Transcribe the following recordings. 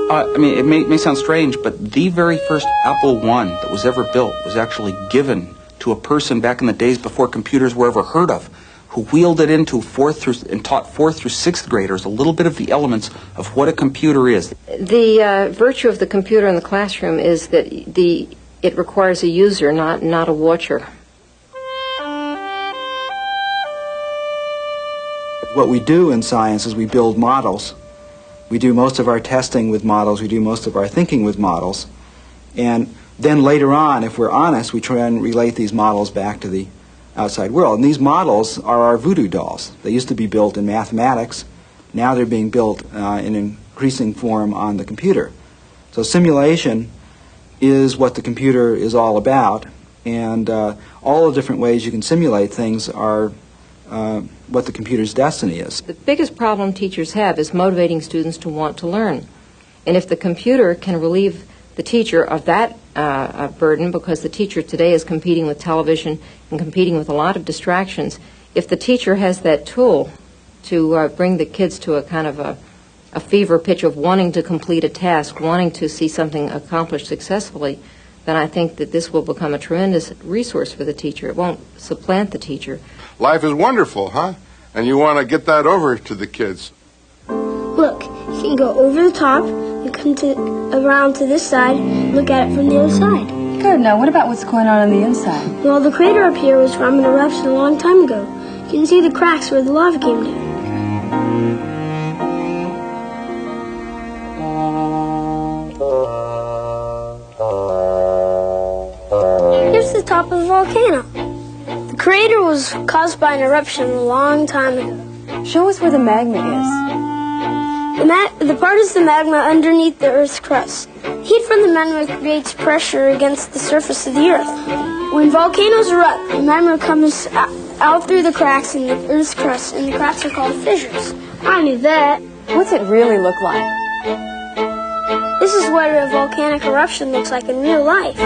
I mean, it may sound strange, but the very first Apple I that was ever built was actually given to a person back in the days before computers were ever heard of, who wheeled it into taught 4th through 6th graders a little bit of the elements of what a computer is. The virtue of the computer in the classroom is that it requires a user, not a watcher. What we do in science is we build models. We do most of our testing with models. We do most of our thinking with models. And then later on, if we're honest, we try and relate these models back to the outside world. And these models are our voodoo dolls. They used to be built in mathematics. Now they're being built in increasing form on the computer. So simulation is what the computer is all about. And all the different ways you can simulate things are what the computer's destiny is. The biggest problem teachers have is motivating students to want to learn. And if the computer can relieve the teacher of that burden, because the teacher today is competing with television and competing with a lot of distractions, if the teacher has that tool to bring the kids to a kind of a fever pitch of wanting to complete a task, wanting to see something accomplished successfully, then I think that this will become a tremendous resource for the teacher. It won't supplant the teacher. Life is wonderful, huh? And you want to get that over to the kids. Look, you can go over the top and come around to this side and look at it from the other side. Good. Now, what about what's going on the inside? Well, the crater up here was from an eruption a long time ago. You can see the cracks where the lava came down. Here's the top of the volcano. The crater was caused by an eruption a long time ago. Show us where the magma is. The part is the magma underneath the Earth's crust. Heat from the magma creates pressure against the surface of the Earth. When volcanoes erupt, the magma comes out through the cracks in the Earth's crust, and the cracks are called fissures. I knew that. What's it really look like? This is what a volcanic eruption looks like in real life.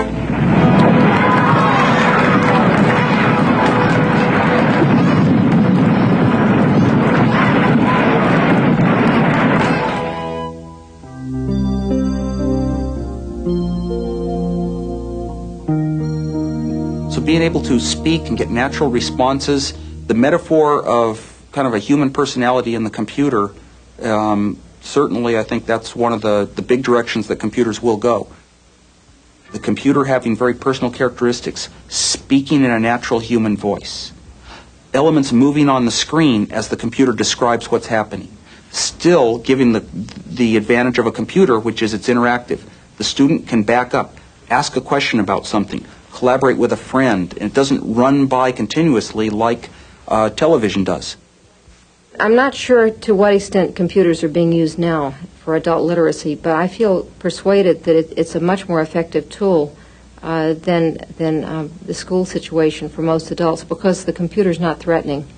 Being able to speak and get natural responses, the metaphor of kind of a human personality in the computer, certainly I think that's one of the big directions that computers will go. The computer having very personal characteristics, speaking in a natural human voice, elements moving on the screen as the computer describes what's happening, still giving the advantage of a computer, which is it's interactive. The student can back up, ask a question about something, collaborate with a friend, and it doesn't run by continuously like television does. I'm not sure to what extent computers are being used now for adult literacy, but I feel persuaded that it's a much more effective tool than the school situation for most adults, because the computer's not threatening.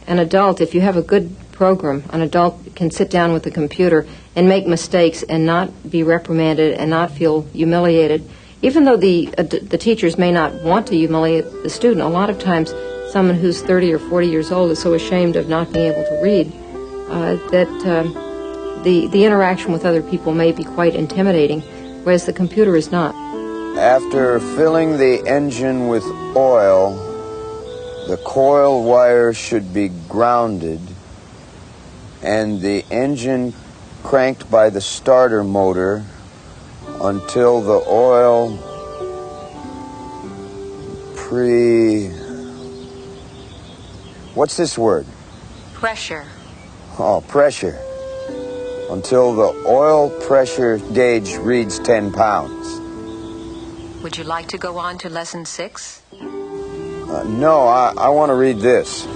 An adult, if you have a good program, an adult can sit down with the computer and make mistakes and not be reprimanded and not feel humiliated. Even though the teachers may not want to humiliate the student, a lot of times someone who's 30 or 40 years old is so ashamed of not being able to read that the interaction with other people may be quite intimidating, whereas the computer is not. After filling the engine with oil, the coil wire should be grounded and the engine cranked by the starter motor until the oil what's this word? Pressure. Oh, pressure. Until the oil pressure gauge reads 10 pounds. Would you like to go on to lesson 6? No, I want to read this.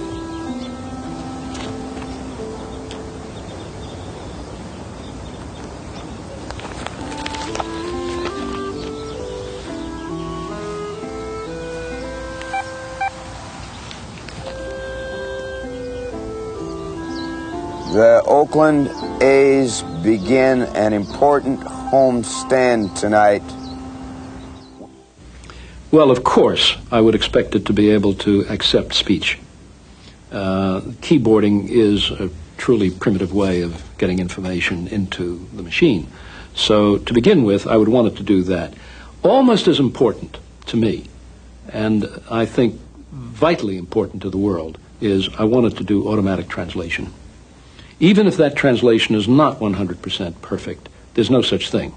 The Oakland A's begin an important homestand tonight. Well, of course, I would expect it to be able to accept speech. Keyboarding is a truly primitive way of getting information into the machine. So to begin with, I would want it to do that. Almost as important to me, and I think vitally important to the world, is I want it to do automatic translation. Even if that translation is not 100% perfect, there's no such thing.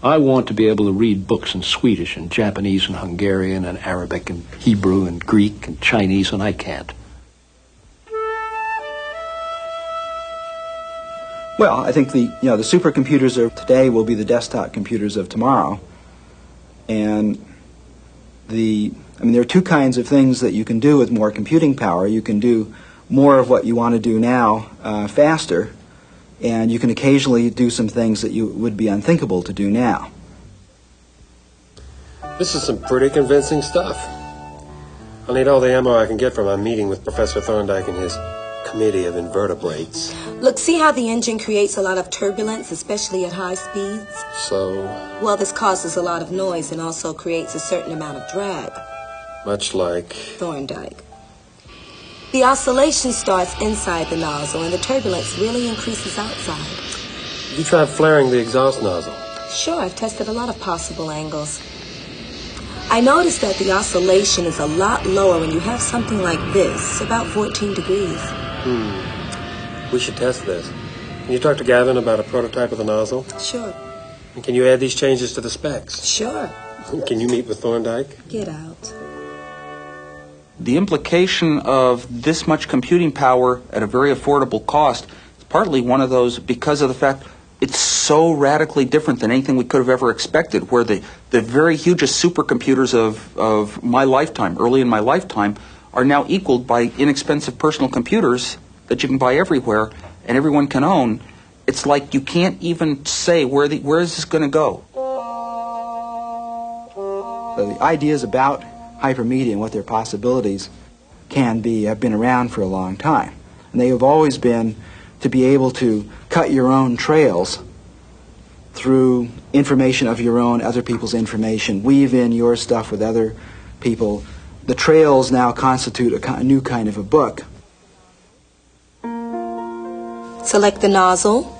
I want to be able to read books in Swedish and Japanese and Hungarian and Arabic and Hebrew and Greek and Chinese, and I can't. Well, I think the supercomputers of today will be the desktop computers of tomorrow. And there are two kinds of things that you can do with more computing power. You can do more of what you want to do now faster, and you can occasionally do some things that you would be unthinkable to do now. This is some pretty convincing stuff. I'll need all the ammo I can get for my meeting with Professor Thorndike and his committee of invertebrates. Look, see how the engine creates a lot of turbulence, especially at high speeds? So? Well, this causes a lot of noise and also creates a certain amount of drag. Much like? Thorndike. The oscillation starts inside the nozzle and the turbulence really increases outside. You tried flaring the exhaust nozzle? Sure, I've tested a lot of possible angles. I noticed that the oscillation is a lot lower when you have something like this, about 14 degrees. We should test this. Can you talk to Gavin about a prototype of the nozzle? Sure. And can you add these changes to the specs? Sure. Can you meet with Thorndike? Get out. The implication of this much computing power at a very affordable cost is partly one of those because of the fact it's so radically different than anything we could have ever expected, where the very hugest supercomputers of my lifetime, early in my lifetime, are now equaled by inexpensive personal computers that you can buy everywhere and everyone can own. It's like you can't even say where is this going to go. So the ideas about hypermedia and what their possibilities can be have been around for a long time. And they have always been to be able to cut your own trails through information of your own, other people's information, weave in your stuff with other people. The trails now constitute a new kind of a book. Select the nozzle.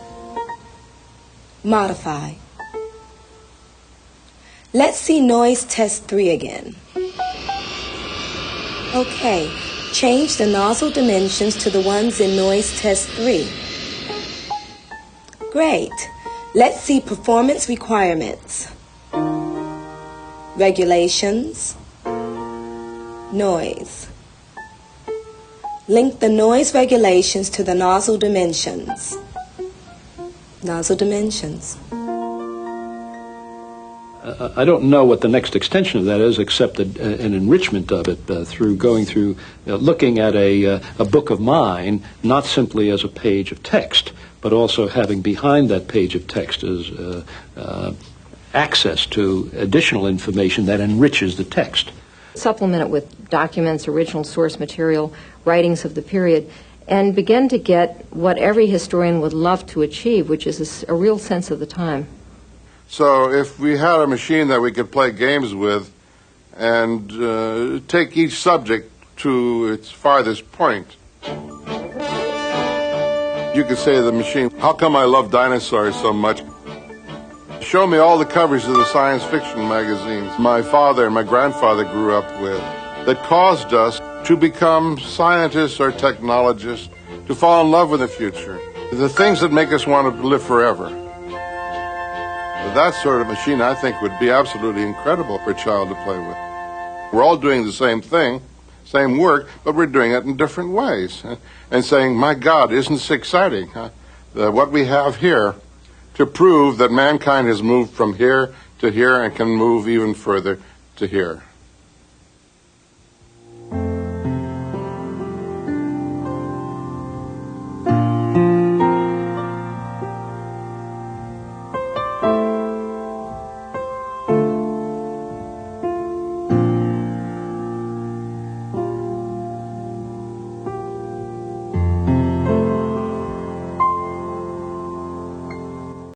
Modify. Let's see noise test 3 again. Okay, change the nozzle dimensions to the ones in noise test 3. Great. Let's see performance requirements. Regulations. Noise. Link the noise regulations to the nozzle dimensions. Nozzle dimensions. I don't know what the next extension of that is, except an enrichment of it through going through, looking at a book of mine, not simply as a page of text, but also having behind that page of text as access to additional information that enriches the text. Supplement it with documents, original source material, writings of the period, and begin to get what every historian would love to achieve, which is a real sense of the time. So if we had a machine that we could play games with and take each subject to its farthest point, you could say to the machine, how come I love dinosaurs so much? Show me all the covers of the science fiction magazines my father and my grandfather grew up with that caused us to become scientists or technologists, to fall in love with the future, the things that make us want to live forever. That sort of machine, I think, would be absolutely incredible for a child to play with. We're all doing the same thing, same work, but we're doing it in different ways. And saying, my God, isn't this exciting? What we have here to prove that mankind has moved from here to here and can move even further to here.